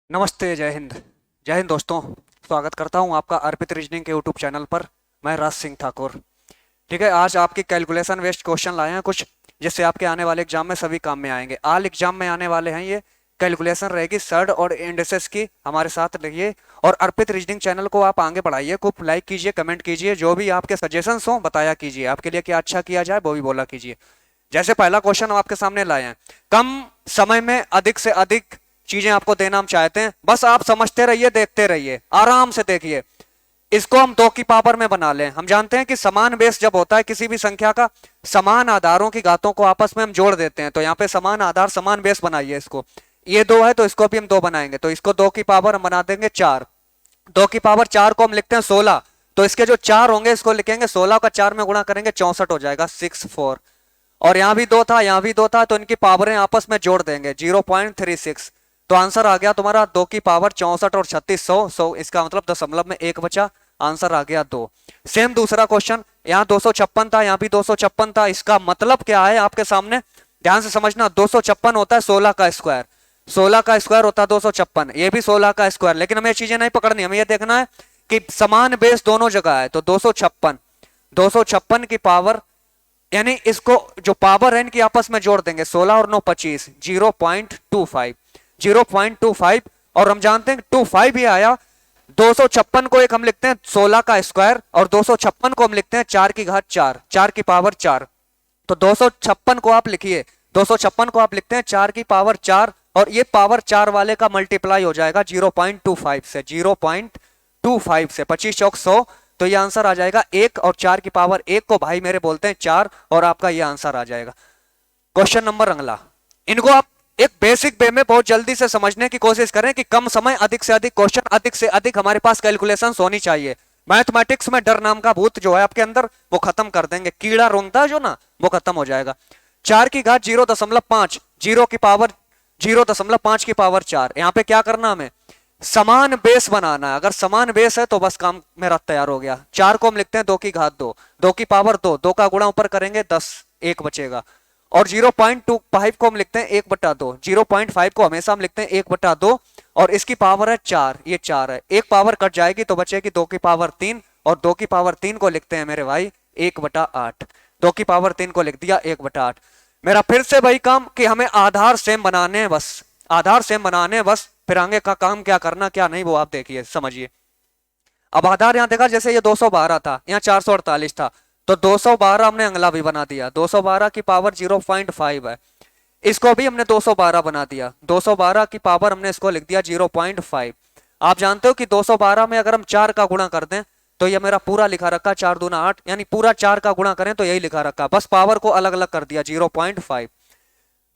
नमस्ते, जय हिंद। जय हिंद दोस्तों। स्वागत करता हूं आपका अर्पित रीजनिंग के यूट्यूब चैनल पर। मैं राज सिंह ठाकुर। ठीक है, आज आपकी कैलकुलेशन वेस्ट क्वेश्चन लाए हैं कुछ, जिससे आपके आने वाले एग्जाम में सभी काम में आएंगे। आल एग्जाम में आने वाले हैं ये कैलकुलेशन रहेगी सर्ड और इंडेक्सेस की। हमारे साथ रहिए और अर्पित रीजनिंग चैनल को आप आगे बढ़ाइए, खूब लाइक कीजिए, कमेंट कीजिए, जो भी आपके सजेशंस हो बताया कीजिए, आपके लिए क्या अच्छा किया जाए वो भी बोला कीजिए। जैसे पहला क्वेश्चन हम आपके सामने लाए हैं, कम समय में अधिक से अधिक चीजें आपको देना हम चाहते हैं, बस आप समझते रहिए, देखते रहिए, आराम से देखिए। इसको हम 2 की पावर में बना लें। हम जानते हैं कि समान बेस जब होता है किसी भी संख्या का, समान आधारों की घातों को आपस में हम जोड़ देते हैं। तो यहाँ पे समान आधार समान बेस बनाइए इसको। ये 2 है तो इसको भी हम 2 बनाएंगे, तो इसको 2 की पावर हम बना देंगे 4। 2 की पावर 4 को हम लिखते हैं 16, तो इसके जो 4 होंगे इसको लिखेंगे 16 का 4 में गुणा करेंगे 64 हो जाएगा 64। और यहां भी 2 था, यहां भी 2 था, तो इनकी पावरें आपस में जोड़ देंगे 0.36। तो आंसर आ गया तुम्हारा 2 की पावर 64 और 36 100। इसका मतलब दशमलव में 1 बचा, आंसर आ गया 2। सेम दूसरा क्वेश्चन, यहाँ 256 था, यहाँ भी 256 था। इसका मतलब क्या है आपके सामने, ध्यान से समझना। 256 होता है 16 का स्क्वायर, 16 का स्क्वायर होता है 256, ये भी 16 का स्क्वायर। लेकिन हमें ये चीजें नहीं पकड़नी, हमें ये देखना है कि समान बेस दोनों जगह है। तो 256 की पावर, यानी इसको जो पावर है इनकी आपस में जोड़ देंगे, 16 और 9 25, 0.25, 0.25। और हम जानते हैं 25 ही आया। 256 को एक हम लिखते हैं 16 का स्क्वायर, और 256 को हम लिखते हैं 4 की घात 4, 4 की पावर 4। तो 256 को आप लिखिए, 256 को आप लिखते हैं 4 की पावर 4, और ये पावर 4 वाले का मल्टीप्लाई हो जाएगा 0.25 से, 0.25 से 25 चौक 100। तो ये आंसर आ जाएगा 1, और 4 की पावर 1 को भाई मेरे बोलते हैं 4, और आपका ये आंसर आ जाएगा। क्वेश्चन नंबर अगला, इनको आप एक बेसिक वे में बहुत जल्दी से समझने की कोशिश करें कि कम समय अधिक से अधिक क्वेश्चन, अधिक से अधिक हमारे पास कैलकुलेशंस होनी चाहिए। मैथमेटिक्स में डर नाम का भूत जो है आपके अंदर, वो खत्म कर देंगे। कीड़ा रोंगता है जो ना, वो खत्म हो जाएगा। 4 की घात 0.5, 0 की पावर 0.5 की पावर 4। यहां पे क्या करना हमें, समान बेस बनाना है। अगर समान बेस है तो बस काम मेरा तैयार हो गया। 4 को हम लिखते हैं 2 की घात 2, 2 की पावर 2, 2 का गुणा ऊपर करेंगे 10, 1 बचेगा। और 0.25 को हम लिखते हैं 1/2, 0.5 को हमेशा हम लिखते हैं 1/2, और इसकी पावर है 4, ये 4 है। एक पावर कट जाएगी तो बचेगी 2 की पावर 3, और 2 की पावर 3 को लिखते हैं मेरे भाई 1/8। 2 की पावर 3 को लिख दिया 1/8। मेरा फिर से वही काम कि हमें आधार सेम बनाने हैं, बस आधार सेम बनाने हैं बस। फिर आगे का काम क्या करना क्या नहीं वो आप देखिए, समझिए। अब आधार यहां देखा, जैसे ये 212 था, यहाँ 448 था, तो 212 हमने अगला भी बना दिया। 212 की पावर 0.5 है, इसको भी हमने 212 बना दिया। 212 की पावर हमने इसको लिख दिया 0.5। आप जानते हो कि 212 में अगर हम 4 का गुणा कर दें तो ये मेरा पूरा लिखा रखा 4 दूना 8, यानी पूरा 4 का गुणा करें तो यही लिखा रखा, बस पावर को अलग अलग कर दिया 0.5।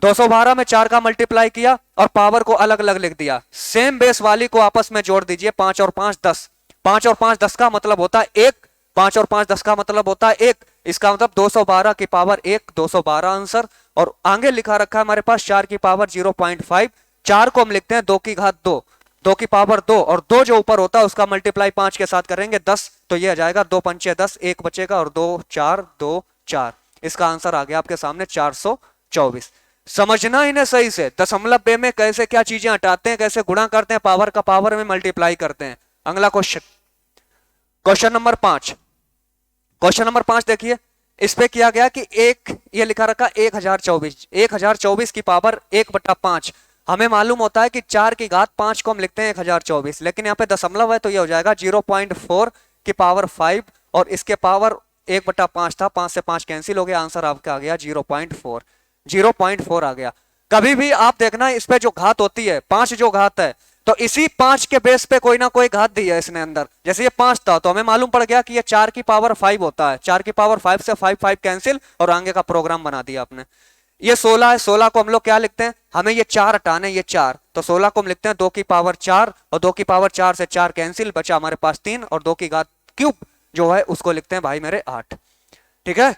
212 में 4 का मल्टीप्लाई किया और पावर को अलग अलग लिख दिया। सेम बेस वाली को आपस में जोड़ दीजिए, 5 और 5 10, 5 और 5 10 का मतलब होता है 1, 5 और 5 10 का मतलब होता है 1। इसका मतलब 212 की पावर 1, 212 आंसर। और आगे लिखा रखा है हमारे पास 4 की पावर 0.5, 4 को हम लिखते हैं 2 की घात 2, 2 की पावर 2, और 2 जो ऊपर होता है उसका मल्टीप्लाई 5 के साथ करेंगे 10, तो ये आ जाएगा 2 पंचे 10, 1 बचेगा, और 2 4 2 4। इसका आंसर आ गया आपके सामने 424। समझना इन्हें सही से, दशमलव बे में कैसे क्या चीजें हटाते हैं, कैसे गुणा करते हैं, पावर का पावर में मल्टीप्लाई करते हैं। अगला question, question number 5। Question number 5 देखिए, इस पे किया गया कि एक, ये लिखा रखा 1024, 1024 की पावर 1/5। हमें मालूम होता है कि 4 की घात 5 को हम लिखते हैं 1024, लेकिन यहाँ पे दशमलव है तो ये हो जाएगा 0.4 की पावर 5, और इसके पावर 1/5 था, 5 से 5 कैंसिल हो गया, आंसर आपका आ गया 0.4, 0.4 आ गया। कभी भी आप देखना इस पे जो घात होती है, 5 जो घात है, तो इसी 5 के बेस पे कोई ना कोई घात दी है इसने अंदर। जैसे ये 5 था तो हमें मालूम पड़ गया कि ये 4 की पावर 5 होता है, 4 की पावर 5 से 5 5 कैंसिल, और आगे का प्रोग्राम बना दिया आपने। ये 16 है, 16 को हम लोग क्या लिखते हैं, हमें ये 4 हटाने, ये 4, तो 16 को हम लिखते हैं 2 की पावर 4, और 2 की पावर 4 से 4 कैंसिल, बचा हमारे पास 3, और 2 की घात क्यूब जो है उसको लिखते हैं भाई मेरे 8। ठीक है,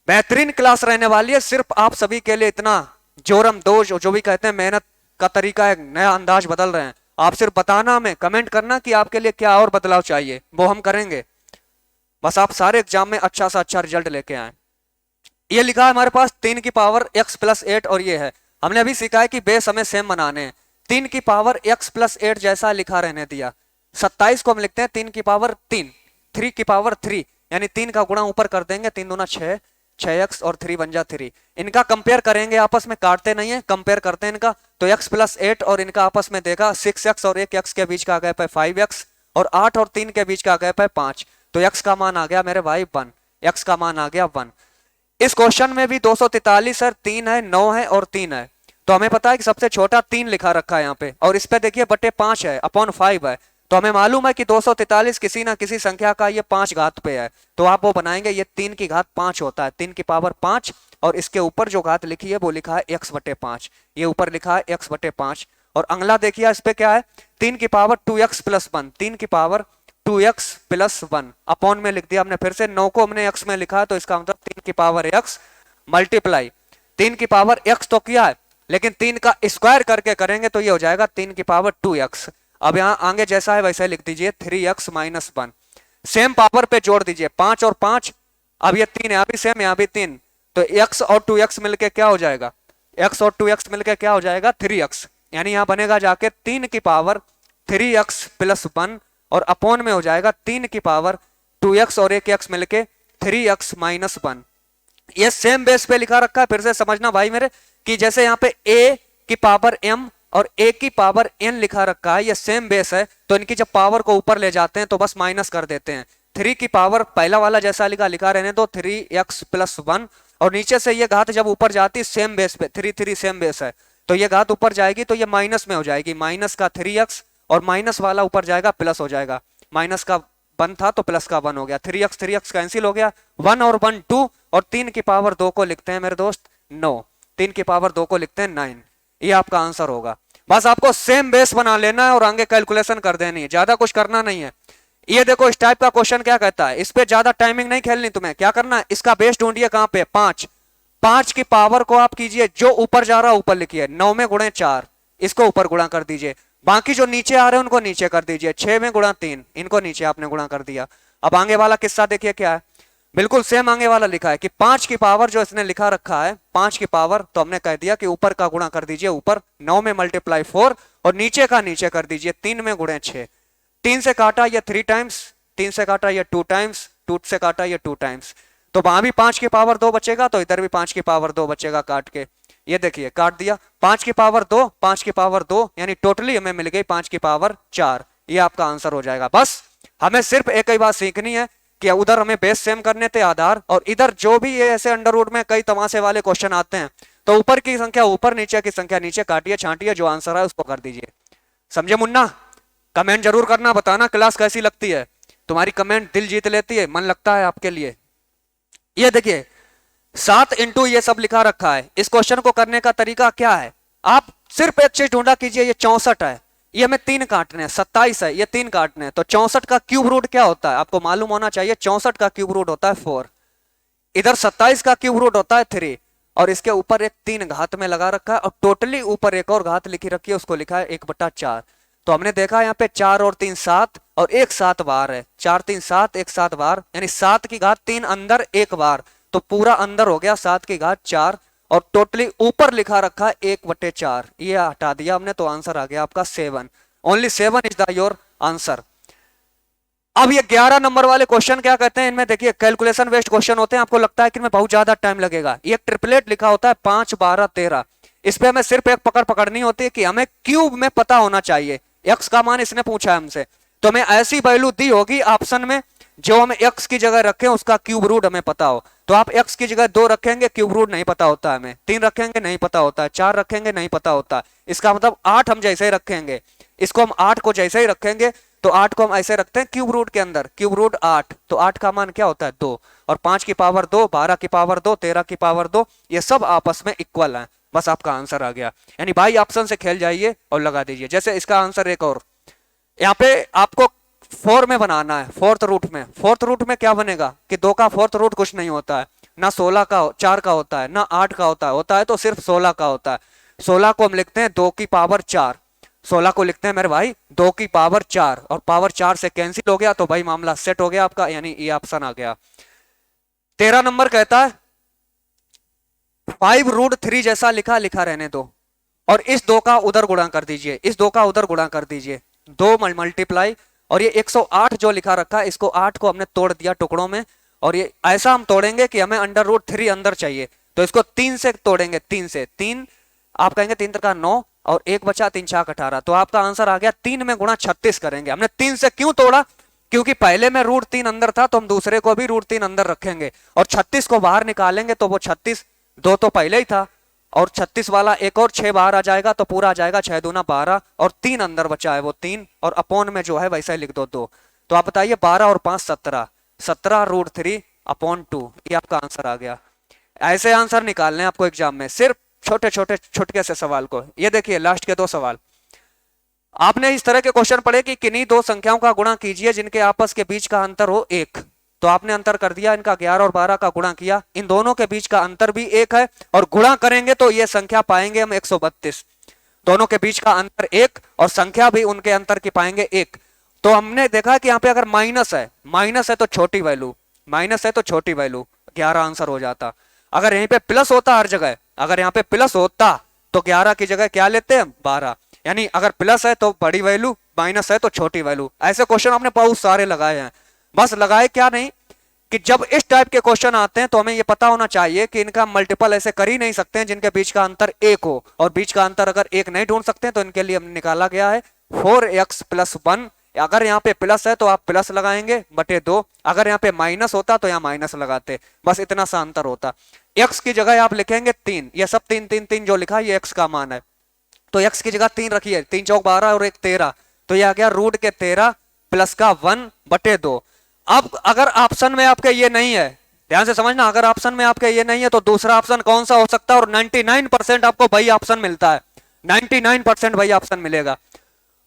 बेहतरीन क्लास रहने वाली है, सिर्फ आप सभी के लिए इतना जोरम दो जो भी कहते हैं, मेहनत का तरीका है, नया अंदाज बदल रहे हैं। आप सिर्फ बताना, हमें कमेंट करना कि आपके लिए क्या और बदलाव चाहिए, वो हम करेंगे। बस आप सारे एग्जाम में अच्छा सा अच्छा रिजल्ट लेके आए। ये लिखा है हमारे पास 3 की पावर x + 8, और ये है, हमने अभी सीखा है कि बेस हमें सेम बनाने हैं। 3 की पावर x प्लस 8 जैसा लिखा रहने दिया। 27 को हम लिखते हैं 3 की पावर 3, 3 की पावर 3, यानी 3 का गुणा ऊपर कर देंगे, 3 दूना 6, 6x और 3 बन जा 3। इनका कंपेयर करेंगे, आपस में काटते नहीं है, कंपेयर करते हैं इनका। तो x प्लस 8 और इनका आपस में देखा 6x और 1x के बीच का गैप है 5x और 8 और 3 के बीच का गैप है 5। तो x का मान आ गया मेरे भाई 1, x का मान आ गया 1। इस क्वेश्चन में भी 243 है, 3 है, 9 है और 3 है। तो हमें पता है कि सबसे छोटा 3 लिखा रखा है यहाँ पे, और इस पे देखिए बटे 5 है, अपॉन 5 है। तो हमें मालूम है कि 243 किसी ना किसी संख्या का ये 5 घात पे है, तो आप वो बनाएंगे, ये 3 की घात 5 होता है, 3 की पावर 5, और इसके ऊपर जो घात लिखी है वो लिखा है x बटे 5, ये ऊपर लिखा है x बटे 5। और अगला देखिए इस पे क्या है, 3 की पावर 2x प्लस 1, 3 की पावर 2x प्लस 1 अपॉन में लिख दिया हमने, फिर से 9 को हमने x में लिखा, तो इसका मतलब 3 की पावर x मल्टीप्लाई 3 की पावर x तो किया है, लेकिन 3 का स्क्वायर करके करेंगे तो ये हो जाएगा 3 की पावर 2x। अब यहां आगे जैसा है वैसे लिख दीजिए 3x माइनस 1, सेम पावर पे जोड़ दीजिए 5 और 5, अब ये 3 यहाँ भी सेम, यहाँ भी 3, तो x और 2x मिलके क्या हो जाएगा, x और 2x मिलके क्या हो जाएगा 3x, यानी यहां बनेगा जाके 3 की पावर 3x प्लस 1 और अपॉन में हो जाएगा 3 की पावर 2x और 1x मिलके 3x माइनस 1। ये सेम बेस पे लिखा रखा है, फिर से समझना भाई मेरे, कि जैसे यहाँ पे a की पावर m और a की पावर n लिखा रखा है, ये सेम बेस है, तो इनकी जब पावर को ऊपर ले जाते हैं तो बस माइनस कर देते हैं। 3 की पावर पहला वाला जैसा लिखा रहने दो 3x प्लस 1, और नीचे से ये घात जब ऊपर जाती सेम बेस पे 3 सेम बेस है, तो ये घात ऊपर जाएगी तो ये माइनस में हो जाएगी, माइनस का 3x और माइनस वाला ऊपर जाएगा प्लस हो जाएगा, माइनस का 1 था तो प्लस का 1 हो गया, 3x कैंसिल हो गया, 1 और 1 2, और 3 की पावर 2 को लिखते हैं मेरे दोस्त 9, 3 की पावर 2 को लिखते हैं 9। ये आपका आंसर होगा। बस आपको सेम बेस बना लेना है और आगे कैलकुलेशन कर देनी है, ज्यादा कुछ करना नहीं है। ये देखो इस टाइप का क्वेश्चन क्या कहता है, इस पे ज्यादा टाइमिंग नहीं खेलनी तुम्हें, क्या करना है, इसका बेस ढूंढिए कहां पे 5, 5 की पावर को आप कीजिए, जो ऊपर जा रहा है ऊपर लिखिए, 9 में गुणे 4 इसको ऊपर गुणा कर दीजिए, बाकी जो नीचे आ रहे हैं उनको नीचे कर दीजिए, 6 में गुणा 3 इनको नीचे आपने गुणा कर दिया। अब आगे वाला किस्सा देखिए क्या है, बिल्कुल सेम आगे वाला लिखा है कि 5 की पावर जो इसने लिखा रखा है 5 की पावर, तो हमने कह दिया कि ऊपर का गुणा कर दीजिए ऊपर, 9 में मल्टीप्लाई 4 और नीचे का नीचे कर दीजिए 3 में गुणे 6, 3 से काटा ये 3 टाइम्स, 3 से काटा ये 2 टाइम्स, 2 से काटा ये 2 टाइम्स, तो वहां भी 5 की पावर 2 बचेगा, तो इधर भी 5 की पावर 2 बचेगा काट के, ये देखिए काट दिया, 5 की पावर 2, 5 की पावर 2, यानी टोटली हमें मिल गई 5 की पावर 4, ये आपका आंसर हो जाएगा। बस हमें सिर्फ एक ही बात सीखनी है कि उधर हमें बेस सेम करने थे आधार, और इधर जो भी ये ऐसे अंडरवुड में कई तमाशे वाले क्वेश्चन आते हैं, तो ऊपर की संख्या ऊपर, नीचे की संख्या नीचे, काटिए छांटिए, जो आंसर है उसको कर दीजिए। समझे मुन्ना? कमेंट जरूर करना, बताना क्लास कैसी लगती है, तुम्हारी कमेंट दिल जीत लेती है, मन लगता है आपके लिए। ये देखिए 7 इंटू ये सब लिखा रखा है, इस क्वेश्चन को करने का तरीका क्या है, आप सिर्फ एक चीज ढूंढा कीजिए, ये 64 है, ये हमें 3 काटने हैं, 27 है, ये 3 काटने हैं, तो 64 का क्यूब रूट क्या होता है आपको मालूम होना चाहिए, 64 का क्यूब रूट होता है 4, इधर 27 का क्यूब रूट होता है 3, और इसके ऊपर एक 3 घात में लगा रखा है, और टोटली ऊपर एक और घात लिखी रखी है, उसको लिखा है 1/4। तो हमने देखा यहाँ पे 4 और 3 7 और एक 7 बार है, 4 3 7 एक 7 बार, यानी 7 की घात 3 अंदर एक बार, तो पूरा अंदर हो गया 7 की घात 4, और टोटली ऊपर लिखा रखा है 1/4, ये हटा दिया हमने, तो आंसर आ गया आपका 7, only 7 is the your answer. अब ये 11 नंबर वाले क्वेश्चन क्या कहते हैं, इनमें देखिए कैलकुलेशन बेस्ड क्वेश्चन होते हैं, आपको लगता है कि इनमें बहुत ज्यादा टाइम लगेगा, ये ट्रिपलेट लिखा होता है 5 12 13, इस पे हमें सिर्फ एक पकड़ पकड़नी होती है कि हमें क्यूब में पता होना चाहिए, एक्स का मान इसने पूछा है हमसे, तो हमें ऐसी वैल्यू दी होगी ऑप्शन में जो हमें एक्स की जगह रखें उसका क्यूब रूट हमें पता हो, तो आप एक्स की जगह 2 रखेंगे क्यूब रूट नहीं पता होता हमें, 3 रखेंगे नहीं पता होता है, 4 रखेंगे नहीं पता होता, इसका मतलब 8 हम जैसे ही रखेंगे, इसको हम 8 को जैसे ही रखेंगे, तो 8 को हम ऐसे रखते हैं क्यूब रूट के अंदर, क्यूब रूट 8, तो 8 का मान क्या होता है 2, और 5 की पावर 2, 12 की पावर 2, 13 की पावर 2, ये सब आपस में इक्वल है, बस आपका आंसर आ गया। यानी भाई ऑप्शन से खेल जाइए और लगा दीजिए। जैसे इसका आंसर एक और, यहाँ पे आपको 4 में बनाना है, फोर्थ रूट में, फोर्थ रूट में क्या बनेगा कि 2 का फोर्थ रूट कुछ नहीं होता है, ना 16 का 4 का होता है, ना 8 का होता है तो सिर्फ 16 का होता है। 16 को हम लिखते हैं 2 की पावर 4, 16 को लिखते हैं मेरे भाई 2 की पावर 4, और पावर 4 से कैंसिल हो गया, तो भाई मामला सेट हो गया आपका, यानी ये ऑप्शन आ गया। 13 नंबर कहता है 5√3 जैसा लिखा रहने दो, और इस 2 का उधर गुणा कर दीजिए, इस 2 का उधर गुणा कर दीजिए, 2 मल्टीप्लाई, और ये 108 जो लिखा रखा है, इसको 8 को हमने तोड़ दिया टुकड़ों में, और ये ऐसा हम तोड़ेंगे कि हमें √3 अंदर चाहिए, तो इसको 3 से तोड़ेंगे, 3 से, 3 आप कहेंगे 3 का 9 और 1 बचा, 3 छाक 18, तो आपका आंसर आ गया 3 में गुणा 36 करेंगे। हमने 3 से क्यों तोड़ा, क्योंकि पहले में √3 अंदर था, तो हम दूसरे को भी √3 अंदर रखेंगे और 36 को बाहर निकालेंगे, तो वो 36, 2 तो पहले ही था और 36 वाला एक और 6 बाहर आ जाएगा, तो पूरा आ जाएगा 6 दूना 12 और 3 अंदर बचा है वो 3, और अपॉन में जो है वैसा ही लिख दो 2। तो आप बताइए 12 और 5 17, 17√3/2, ये आपका आंसर आ गया। ऐसे आंसर निकालने आपको एग्जाम में, सिर्फ छोटे छोटे छुटके से सवाल को। ये देखिए लास्ट के 2 सवाल, आपने इस तरह के क्वेश्चन पढ़े कि किन्हीं 2 संख्याओं का गुणा कीजिए जिनके आपस के बीच का अंतर हो 1, तो आपने अंतर कर दिया, इनका 11 और 12 का गुणा किया, इन दोनों के बीच का अंतर भी 1 है, और गुणा करेंगे तो ये संख्या पाएंगे हम 132, दोनों के बीच का अंतर 1 और संख्या भी उनके अंतर की पाएंगे 1। तो हमने देखा कि यहाँ पे अगर माइनस है तो छोटी वैल्यू, माइनस है तो छोटी वैल्यू, 11 आंसर हो जाता। अगर यहीं पे प्लस होता हर जगह, अगर यहाँ पे प्लस होता तो 11 की जगह क्या लेते हैं 12, यानी अगर प्लस है तो बड़ी वैल्यू, माइनस है तो छोटी वैल्यू। ऐसे क्वेश्चन आपने बहुत सारे लगाए हैं, बस लगाए क्या नहीं कि जब इस टाइप के क्वेश्चन आते हैं तो हमें ये पता होना चाहिए कि इनका मल्टीपल ऐसे कर ही नहीं सकते हैं जिनके बीच का अंतर 1 हो, और बीच का अंतर अगर 1 नहीं ढूंढ सकते हैं तो इनके लिए हमने निकाला गया है 4x + 1। अगर यहाँ पे प्लस है तो आप प्लस लगाएंगे बटे 2, अगर यहाँ पे माइनस होता तो यहाँ माइनस लगाते, बस इतना सा अंतर होता। x की जगह आप लिखेंगे 3, ये सब 3 3 3 जो लिखा है ये x का मान है, तो x की जगह 3 रखिए, 3 चौक 12 और 1 13, तो ये आ गया √13 प्लस का 1/2। अब अगर ऑप्शन में आपके ये नहीं है, ध्यान से समझना, अगर ऑप्शन में आपके ये नहीं है तो दूसरा ऑप्शन कौन सा हो सकता है, और 99% आपको वही ऑप्शन मिलता है, 99% वही ऑप्शन मिलेगा।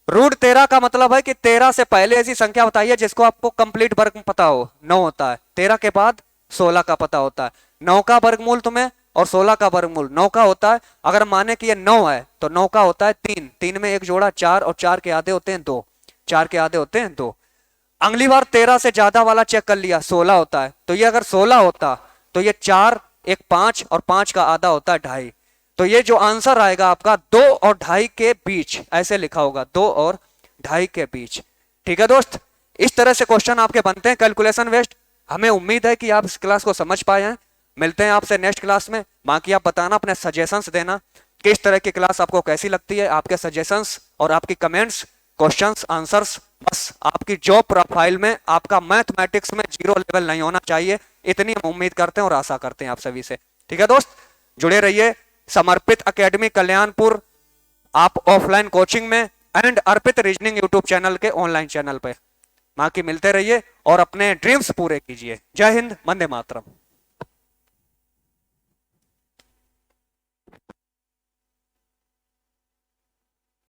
√13 का मतलब है कि 13 से पहले ऐसी संख्या बताइए जिसको आपको कंप्लीट वर्ग पता हो, 9 होता है, 13 के बाद 16 का पता होता है, 9 का वर्गमूल तुम्हें और 16 का वर्गमूल 9 का होता है। अगर माने कि ये 9 है तो 9 का होता है 3, 3 में 1 जोड़ा 4, और 4 के आधे होते हैं 2, 4 के आधे होते हैं 2। अगली बार 13 से ज्यादा वाला चेक कर लिया, 16 होता है, तो ये अगर 16 होता तो ये 4, 1 5 और 5 का आधा होता है 2.5, तो ये जो आंसर आएगा आपका 2 और 2.5 के बीच, ऐसे लिखा होगा 2 और 2.5 के बीच। ठीक है दोस्त, इस तरह से क्वेश्चन आपके बनते हैं कैलकुलेशन बेस्ड। हमें उम्मीद है कि आप इस क्लास को समझ पाए हैं। मिलते हैं आपसे नेक्स्ट क्लास में, बाकी आप बताना, अपने सजेशंस देना कि इस तरह की क्लास आपको कैसी लगती है। आपके सजेशंस और आपकी कमेंट्स, क्वेश्चंस, आंसर्स, बस आपकी जॉब प्रोफाइल में आपका मैथमेटिक्स में 0 लेवल नहीं होना चाहिए, इतनी हम उम्मीद करते हैं और आशा करते हैं आप सभी से। ठीक है दोस्त, जुड़े रहिए समर्पित एकेडमी कल्याणपुर, आप ऑफलाइन कोचिंग में, and Arpit reasoning YouTube channel के ऑनलाइन चैनल पे। बाकी मिलते रहिए और अपने ड्रीम्स पूरे कीजिए। जय हिंद, वंदे मातरम।